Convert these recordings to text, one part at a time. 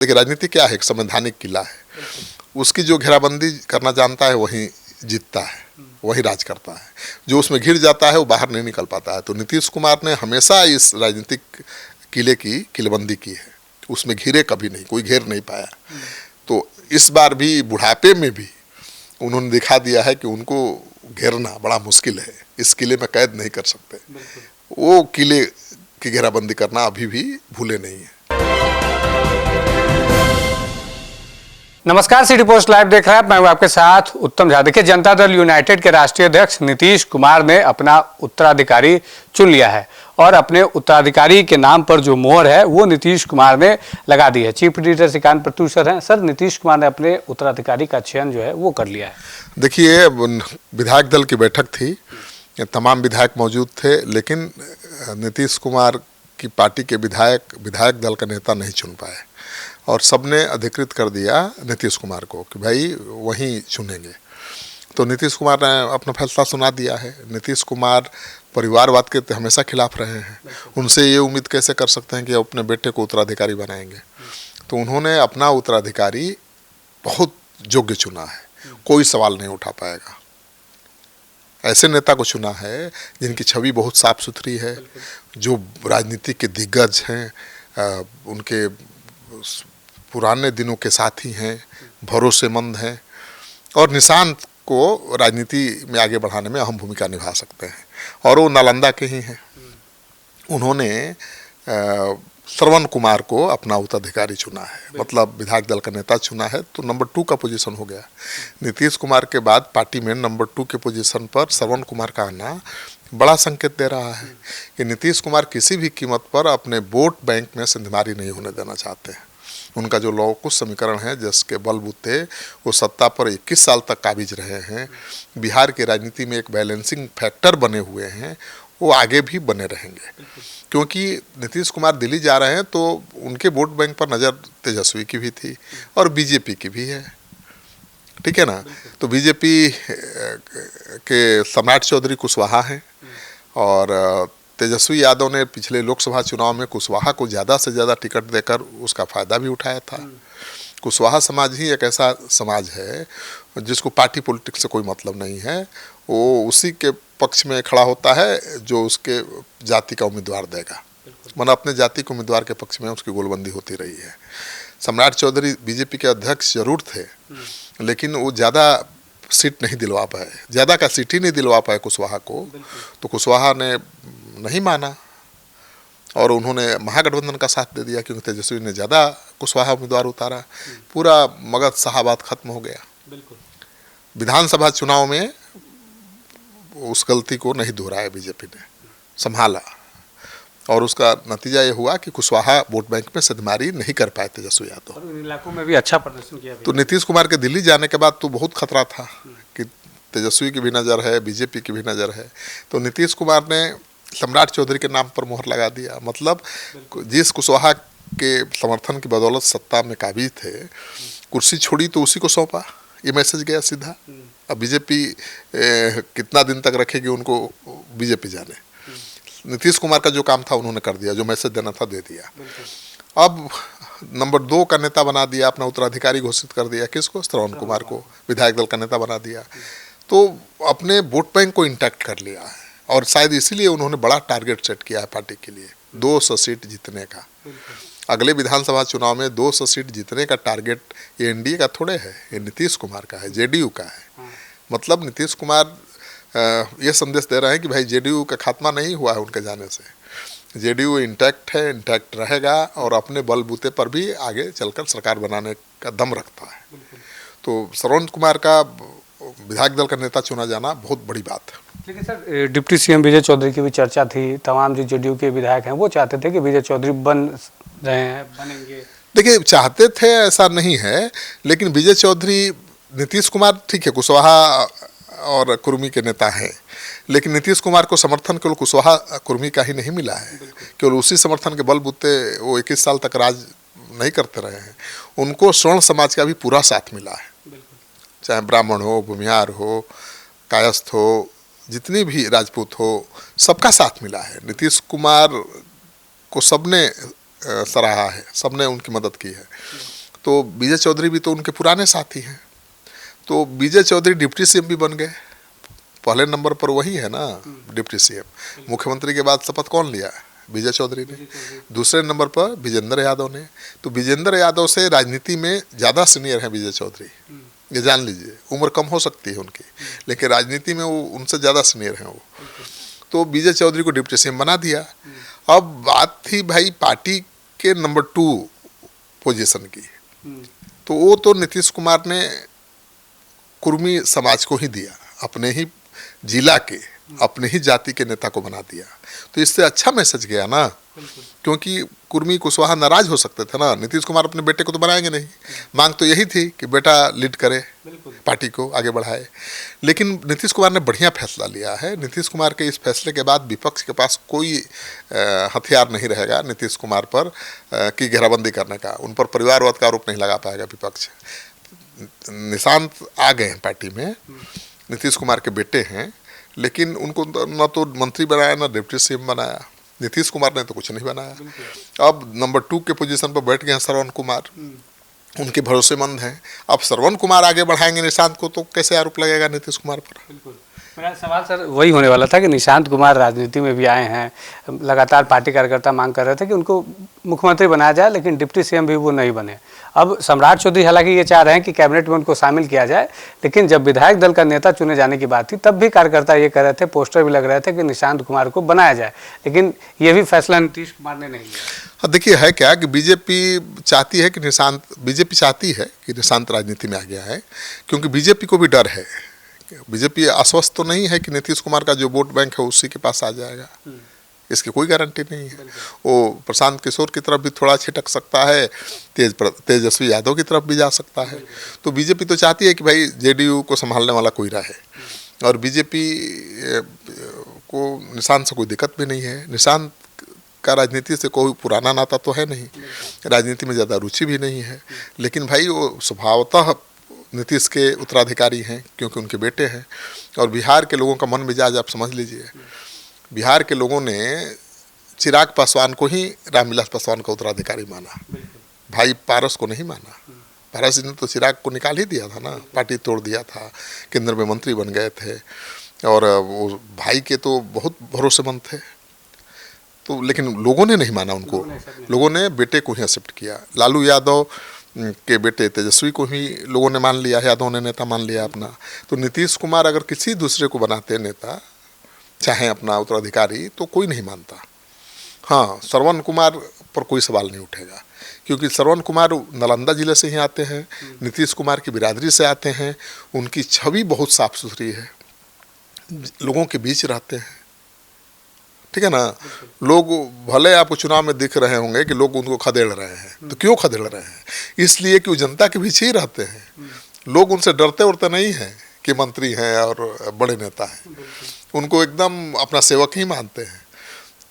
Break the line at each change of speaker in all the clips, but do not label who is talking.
देखिए राजनीति क्या है, एक संवैधानिक किला है, उसकी जो घेराबंदी करना जानता है वही जीतता है, वही राज करता है। जो उसमें घिर जाता है वो बाहर नहीं निकल पाता है। तो नीतीश कुमार ने हमेशा इस राजनीतिक किले की किलेबंदी की है, उसमें घिरे कभी नहीं, कोई घेर नहीं पाया। तो इस बार भी बुढ़ापे में भी उन्होंने दिखा दिया है कि उनको घेरना बड़ा मुश्किल है, इस किले में कैद नहीं कर सकते। वो किले की घेराबंदी करना अभी भी भूले नहीं है।
नमस्कार, सिटी पोस्ट लाइव देख रहे हैं, मैं हूं आपके साथ उत्तम झा। देखिए, जनता दल यूनाइटेड के राष्ट्रीय अध्यक्ष नीतीश कुमार ने अपना उत्तराधिकारी चुन लिया है और अपने उत्तराधिकारी के नाम पर जो मोहर है वो नीतीश कुमार ने लगा दी है। चीफ एडिटर श्रीकांत प्रत्यु सर हैं। सर, नीतीश कुमार ने अपने उत्तराधिकारी का चयन जो है वो कर लिया है।
देखिए, विधायक दल की बैठक थी, तमाम विधायक मौजूद थे, लेकिन नीतीश कुमार की पार्टी के विधायक दल का नेता नहीं चुन पाए और सबने अधिकृत कर दिया नीतीश कुमार को कि भाई वहीं चुनेंगे। तो नीतीश कुमार ने अपना फैसला सुना दिया है। नीतीश कुमार परिवारवाद के हमेशा खिलाफ रहे हैं, उनसे ये उम्मीद कैसे कर सकते हैं कि अपने बेटे को उत्तराधिकारी बनाएंगे। तो उन्होंने अपना उत्तराधिकारी बहुत योग्य चुना है, कोई सवाल नहीं उठा पाएगा। ऐसे नेता को चुना है जिनकी छवि बहुत साफ सुथरी है, जो राजनीति के दिग्गज हैं, उनके पुराने दिनों के साथी हैं, भरोसेमंद हैं और निशांत को राजनीति में आगे बढ़ाने में अहम भूमिका निभा सकते हैं। और वो नालंदा के ही हैं। उन्होंने श्रवण कुमार को अपना उत्तराधिकारी चुना है, मतलब विधायक दल का नेता चुना है। तो नंबर 2 का पोजीशन हो गया। नीतीश कुमार के बाद पार्टी में नंबर 2 के पोजीशन पर श्रवण कुमार का आना बड़ा संकेत दे रहा है कि नीतीश कुमार किसी भी कीमत पर अपने वोट बैंक में सिंधमारी नहीं होने देना चाहते हैं। उनका जो लौकुश समीकरण है जिसके बलबूते वो सत्ता पर 21 साल तक काबिज रहे हैं, बिहार की राजनीति में एक बैलेंसिंग फैक्टर बने हुए हैं, वो आगे भी बने रहेंगे। क्योंकि नीतीश कुमार दिल्ली जा रहे हैं तो उनके वोट बैंक पर नज़र तेजस्वी की भी थी और बीजेपी की भी है, ठीक है ना। तो बीजेपी के सम्राट चौधरी कुशवाहा हैं और तेजस्वी यादव ने पिछले लोकसभा चुनाव में कुशवाहा को ज़्यादा से ज़्यादा टिकट देकर उसका फ़ायदा भी उठाया था। कुशवाहा समाज ही एक ऐसा समाज है जिसको पार्टी पॉलिटिक्स से कोई मतलब नहीं है, वो उसी के पक्ष में खड़ा होता है जो उसके जाति का उम्मीदवार देगा। मतलब अपने जाति के उम्मीदवार के पक्ष में उसकी गोलबंदी होती रही है। सम्राट चौधरी बीजेपी के अध्यक्ष जरूर थे, लेकिन वो ज़्यादा सीट नहीं दिलवा पाए, ज़्यादा का सीट ही नहीं दिलवा पाए कुशवाहा को। तो कुशवाहा ने नहीं माना और उन्होंने महागठबंधन का साथ दे दिया, क्योंकि तेजस्वी ने ज़्यादा कुशवाहा उम्मीदवार उतारा। पूरा मगध शाहाबाद खत्म हो गया। विधानसभा चुनाव में उस गलती को नहीं दोहराया, बीजेपी ने संभाला और उसका नतीजा ये हुआ कि कुशवाहा वोट बैंक में सिद्धमारी नहीं कर पाए तेजस्वी यादव।
और इन इलाकों में भी अच्छा प्रदर्शन किया।
तो नीतीश कुमार के दिल्ली जाने के बाद तो बहुत खतरा था कि तेजस्वी की भी नज़र है, बीजेपी की भी नज़र है। तो नीतीश कुमार ने सम्राट चौधरी के नाम पर मोहर लगा दिया। मतलब जिस कुशवाहा के समर्थन की बदौलत सत्ता में काबिज थे, कुर्सी छोड़ी तो उसी को सौंपा, ये मैसेज गया सीधा। अब बीजेपी कितना दिन तक रखेगी उनको बीजेपी जाने। नीतीश कुमार का जो काम था उन्होंने कर दिया, जो मैसेज देना था दे दिया। अब नंबर 2 का नेता बना दिया, अपना उत्तराधिकारी घोषित कर दिया। किसको? श्रवण कुमार को विधायक दल का नेता बना दिया। तो अपने वोट बैंक को इंटैक्ट कर लिया है और शायद इसीलिए उन्होंने बड़ा टारगेट सेट किया है पार्टी के लिए, 200 सीट जीतने का। अगले विधानसभा चुनाव में 200 सीट जीतने का टारगेट ये एनडीए का थोड़े है, ये नीतीश कुमार का है, जेडीयू का है। मतलब नीतीश कुमार ये संदेश दे रहे हैं कि भाई जेडीयू का खात्मा नहीं हुआ है उनके जाने से, जेडीयू इंटैक्ट है, इंटैक्ट रहेगा और अपने बलबूते पर भी आगे चलकर सरकार बनाने का दम रखता है। तो श्रवण कुमार का विधायक दल का नेता चुना जाना बहुत बड़ी बात है।
लेकिन सर, डिप्टी सीएम विजय चौधरी की भी चर्चा थी, तमाम जो जेडीयू के विधायक हैं वो चाहते थे कि विजय चौधरी बनेंगे।
देखिए, चाहते थे ऐसा नहीं है, लेकिन विजय चौधरी, नीतीश कुमार ठीक है कुशवाहा और कुर्मी के नेता हैं, लेकिन नीतीश कुमार को समर्थन केवल कुशवाहा कुर्मी का ही नहीं मिला है। केवल उसी समर्थन के बलबूते वो 21 साल तक राज नहीं करते रहे हैं। उनको स्वर्ण समाज का भी पूरा साथ मिला है, चाहे ब्राह्मण हो, भूमिहार हो, कायस्थ हो, जितनी भी राजपूत हो, सबका साथ मिला है। नीतीश कुमार को सबने सराहा है, सबने उनकी मदद की है। तो विजय चौधरी भी तो उनके पुराने साथी हैं। तो विजय चौधरी डिप्टी सीएम भी बन गए। पहले नंबर पर वही है ना, डिप्टी सीएम। मुख्यमंत्री के बाद शपथ कौन लिया? विजय चौधरी ने। दूसरे नंबर पर विजेंद्र यादव ने। तो विजेंद्र यादव से राजनीति में ज़्यादा सीनियर हैं विजय चौधरी, ये जान लीजिए। उम्र कम हो सकती है उनकी, लेकिन राजनीति में वो उनसे ज़्यादा सीनियर हैं वो। तो विजय चौधरी को डिप्टी सीएम बना दिया। अब बात थी भाई पार्टी के नंबर 2 पोजीशन की। तो वो तो नीतीश कुमार ने कुर्मी समाज को ही दिया, अपने ही जिला के, अपने ही जाति के नेता को बना दिया। तो इससे अच्छा मैसेज गया ना, क्योंकि कुर्मी कुशवाहा नाराज हो सकते थे ना। नीतीश कुमार अपने बेटे को तो बनाएंगे नहीं, मांग तो यही थी कि बेटा लीड करे, पार्टी को आगे बढ़ाए। लेकिन नीतीश कुमार ने बढ़िया फैसला लिया है। नीतीश कुमार के इस फैसले के बाद विपक्ष के पास कोई हथियार नहीं रहेगा नीतीश कुमार पर की घेराबंदी करने का। उन पर परिवारवाद का आरोप नहीं लगा पाएगा विपक्ष। निशांत आ गए हैं पार्टी में, नीतीश कुमार के बेटे हैं, लेकिन उनको न तो मंत्री बनाया न डिप्टी सीएम बनाया। नीतीश कुमार ने तो कुछ नहीं बनाया। अब नंबर 2 के पोजीशन पर बैठ गए हैं श्रवण कुमार, उनके भरोसेमंद हैं। अब श्रवण कुमार आगे बढ़ाएंगे निशांत को, तो कैसे आरोप लगेगा नीतीश कुमार पर?
मेरा सवाल सर वही होने वाला था कि निशांत कुमार राजनीति में भी आए हैं, लगातार पार्टी कार्यकर्ता मांग कर रहे थे कि उनको मुख्यमंत्री बनाया जाए, लेकिन डिप्टी सीएम भी वो नहीं बने। अब सम्राट चौधरी हालांकि ये चाह रहे हैं कि कैबिनेट में उनको शामिल किया जाए, लेकिन जब विधायक दल का नेता चुने जाने की बात थी तब भी कार्यकर्ता ये कह रहे थे, पोस्टर भी लग रहे थे कि निशांत कुमार को बनाया जाए, लेकिन ये भी फैसला नीतीश कुमार ने नहीं लिया।
देखिए है क्या कि बीजेपी चाहती है कि बीजेपी चाहती है कि निशांत राजनीति में आ गया है, क्योंकि बीजेपी को भी डर है। बीजेपी आश्वस्त तो नहीं है कि नीतीश कुमार का जो वोट बैंक है उसी के पास आ जाएगा, इसकी कोई गारंटी नहीं है। वो प्रशांत किशोर की तरफ भी थोड़ा छिटक सकता है, तेजस्वी यादव की तरफ भी जा सकता है। तो बीजेपी तो चाहती है कि भाई जेडीयू को संभालने वाला कोई रहे, और बीजेपी को निशांत से कोई दिक्कत भी नहीं है। निशांत का राजनीति से कोई पुराना नाता तो है नहीं, राजनीति में ज़्यादा रुचि भी नहीं है, लेकिन भाई वो स्वभावतः नीतीश के उत्तराधिकारी हैं, क्योंकि उनके बेटे हैं। और बिहार के लोगों का मन मिजाज आप समझ लीजिए। बिहार के लोगों ने चिराग पासवान को ही रामविलास पासवान का उत्तराधिकारी माना, भाई पारस को नहीं माना। पारस ने तो चिराग को निकाल ही दिया था ना, पार्टी तोड़ दिया था, केंद्र में मंत्री बन गए थे, और वो भाई के तो बहुत भरोसेमंद थे। तो लेकिन लोगों ने नहीं माना उनको, लोगों ने बेटे को ही एक्सेप्ट किया। लालू यादव के बेटे तेजस्वी को ही लोगों ने मान लिया, यादव ने नेता मान लिया अपना। तो नीतीश कुमार अगर किसी दूसरे को बनाते नेता, चाहे अपना उत्तराधिकारी, तो कोई नहीं मानता। हाँ, श्रवण कुमार पर कोई सवाल नहीं उठेगा, क्योंकि श्रवण कुमार नालंदा जिले से ही आते हैं, नीतीश कुमार की बिरादरी से आते हैं, उनकी छवि बहुत साफ सुथरी है, लोगों के बीच रहते हैं, ठीक है ना। लोग भले आपको चुनाव में दिख रहे होंगे कि लोग उनको खदेड़ रहे हैं, तो क्यों खदेड़ रहे हैं? इसलिए कि वो जनता के बीच ही रहते हैं। लोग उनसे डरते उड़ते नहीं हैं कि मंत्री हैं और बड़े नेता हैं, उनको एकदम अपना सेवक ही मानते हैं।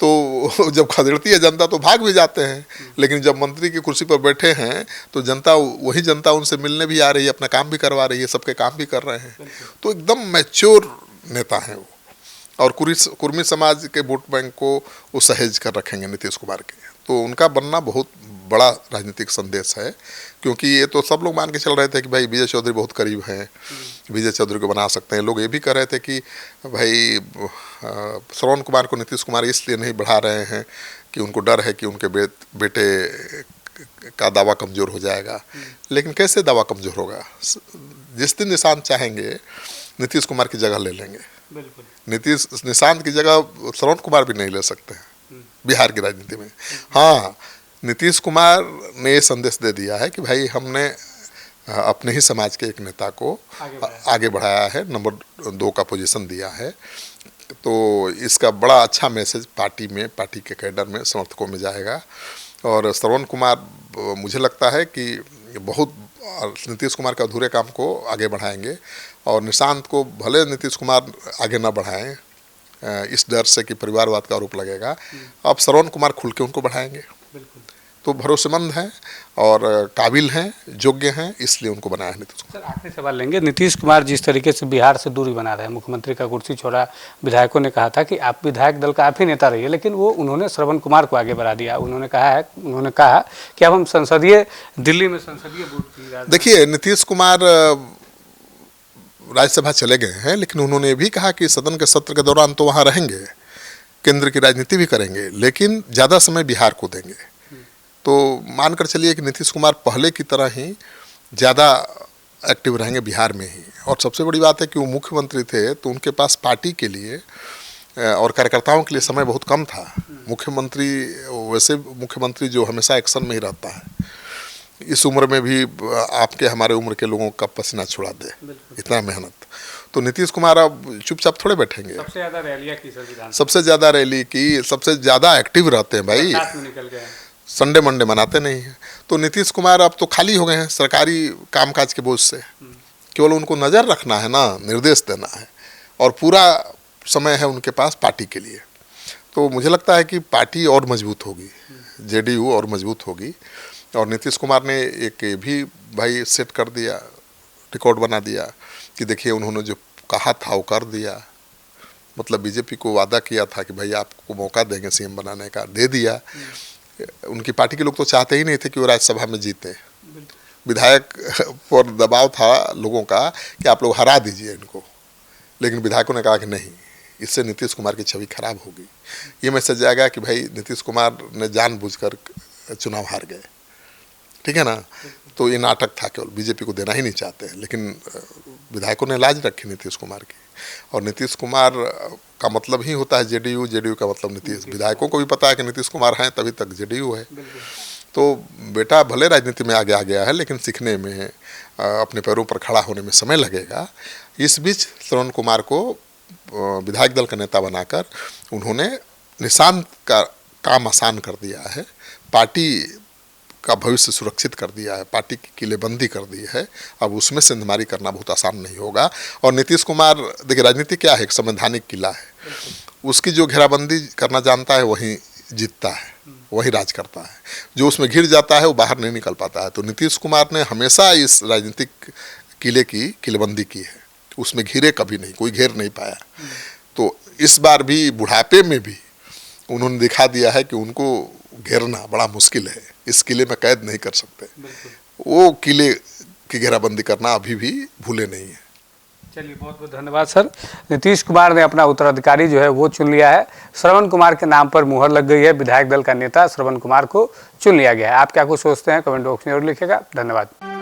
तो जब खदेड़ती है जनता तो भाग भी जाते हैं, लेकिन जब मंत्री की कुर्सी पर बैठे हैं तो जनता, वही जनता उनसे मिलने भी आ रही है, अपना काम भी करवा रही है, सबके काम भी कर रहे हैं। तो एकदम मैच्योर नेता हैं वो, और कुर्मी समाज के वोट बैंक को वो सहेज कर रखेंगे नीतीश कुमार के। तो उनका बनना बहुत बड़ा राजनीतिक संदेश है, क्योंकि ये तो सब लोग मान के चल रहे थे कि भाई विजय चौधरी बहुत करीब हैं, विजय चौधरी को बना सकते हैं। लोग ये भी कह रहे थे कि भाई श्रवण कुमार को नीतीश कुमार इसलिए नहीं बढ़ा रहे हैं कि उनको डर है कि उनके बेटे का दावा कमज़ोर हो जाएगा। लेकिन कैसे दावा कमज़ोर होगा? जिस दिन निशांत चाहेंगे नीतीश कुमार की जगह ले लेंगे। निशांत की जगह श्रवण कुमार भी नहीं ले सकते हैं बिहार की राजनीति में। हाँ, नीतीश कुमार ने ये संदेश दे दिया है कि भाई हमने अपने ही समाज के एक नेता को आगे बढ़ाया है, नंबर 2 का पोजीशन दिया है। तो इसका बड़ा अच्छा मैसेज पार्टी में, पार्टी के कैडर में, समर्थकों में जाएगा। और श्रवण कुमार मुझे लगता है कि बहुत नीतीश कुमार के अधूरे काम को आगे बढ़ाएंगे, और निशांत को भले नीतीश कुमार आगे ना बढ़ाएं इस डर से कि परिवारवाद का आरोप लगेगा, अब श्रवण कुमार खुल के उनको बढ़ाएंगे। तो भरोसेमंद हैं और काबिल हैं, योग्य हैं, इसलिए उनको बनाया है नीतीश कुमार।
सर आखिरी सवाल लेंगे, नीतीश कुमार जिस तरीके से बिहार से दूरी बना रहे हैं, मुख्यमंत्री का कुर्सी छोड़ा, विधायकों ने कहा था कि आप विधायक दल का आप ही नेता रहिए, लेकिन वो उन्होंने श्रवण कुमार को आगे बढ़ा दिया। उन्होंने कहा कि अब हम दिल्ली में संसदीय बोर्ड की राजनीति।
देखिए, नीतीश कुमार राज्यसभा चले गए हैं, लेकिन उन्होंने ये भी कहा कि सदन के सत्र के दौरान तो वहाँ रहेंगे, केंद्र की राजनीति भी करेंगे, लेकिन ज़्यादा समय बिहार को देंगे। तो मानकर चलिए कि नीतीश कुमार पहले की तरह ही ज़्यादा एक्टिव रहेंगे बिहार में ही। और सबसे बड़ी बात है कि वो मुख्यमंत्री थे, तो उनके पास पार्टी के लिए और कार्यकर्ताओं के लिए समय बहुत कम था। मुख्यमंत्री वैसे मुख्यमंत्री जो हमेशा एक्शन में ही रहता है, इस उम्र में भी आपके हमारे उम्र के लोगों का पसीना छुड़ा दे, इतना मेहनत। तो नीतीश कुमार अब चुपचाप थोड़े बैठेंगे।
सबसे ज़्यादा रैलियाँ की संविधान,
सबसे ज़्यादा रैली की, सबसे ज़्यादा एक्टिव रहते हैं भाई,
निकल गए,
संडे मंडे मनाते नहीं हैं। तो नीतीश कुमार अब तो खाली हो गए हैं सरकारी कामकाज के बोझ से, केवल उनको नज़र रखना है ना, निर्देश देना है, और पूरा समय है उनके पास पार्टी के लिए। तो मुझे लगता है कि पार्टी और मजबूत होगी, जेडीयू और मजबूत होगी। और नीतीश कुमार ने एक भी भाई सेट कर दिया, रिकॉर्ड बना दिया कि देखिए उन्होंने जो कहा था वो कर दिया। मतलब बीजेपी को वादा किया था कि भाई आपको मौका देंगे सीएम बनाने का, दे दिया। उनकी पार्टी के लोग तो चाहते ही नहीं थे कि वो राज्यसभा में जीते। विधायक पर दबाव था लोगों का कि आप लोग हरा दीजिए इनको, लेकिन विधायकों ने कहा कि नहीं, इससे नीतीश कुमार की छवि खराब होगी। ये मैसेज जाएगा कि भाई नीतीश कुमार ने जानबूझकर चुनाव हार गए, ठीक है ना। तो ये नाटक था, केवल बीजेपी को देना ही नहीं चाहते, लेकिन विधायकों ने लाज रखी नीतीश कुमार की। और नीतीश कुमार का मतलब ही होता है जेडीयू, जेडीयू का मतलब नीतीश। विधायकों को भी पता है कि नीतीश कुमार हैं तभी तक जेडीयू है। तो बेटा भले राजनीति में आगे आ गया है, लेकिन सीखने में, अपने पैरों पर खड़ा होने में समय लगेगा। इस बीच श्रवण कुमार को विधायक दल का नेता बनाकर उन्होंने निशांत का काम आसान कर दिया है, पार्टी का भविष्य सुरक्षित कर दिया है, पार्टी की किलेबंदी कर दी है। अब उसमें सेंधमारी करना बहुत आसान नहीं होगा। और नीतीश कुमार, देखिए राजनीति क्या है, एक संवैधानिक किला है, उसकी जो घेराबंदी करना जानता है वही जीतता है, वही राज करता है। जो उसमें घिर जाता है वो बाहर नहीं निकल पाता है। तो नीतीश कुमार ने हमेशा इस राजनीतिक किले की किलेबंदी की है, उसमें घिरे कभी नहीं, कोई घेर नहीं पाया। तो इस बार भी बुढ़ापे में भी उन्होंने दिखा दिया है कि उनको घेरना बड़ा मुश्किल है, इस किले में कैद नहीं कर सकते। वो किले की घेराबंदी करना अभी भी भूले नहीं है।
चलिए, बहुत बहुत धन्यवाद सर। नीतीश कुमार ने अपना उत्तराधिकारी जो है वो चुन लिया है। श्रवण कुमार के नाम पर मुहर लग गई है, विधायक दल का नेता श्रवण कुमार को चुन लिया गया है। आप क्या कुछ सोचते हैं, कमेंट बॉक्स में जरूर लिखिएगा। धन्यवाद।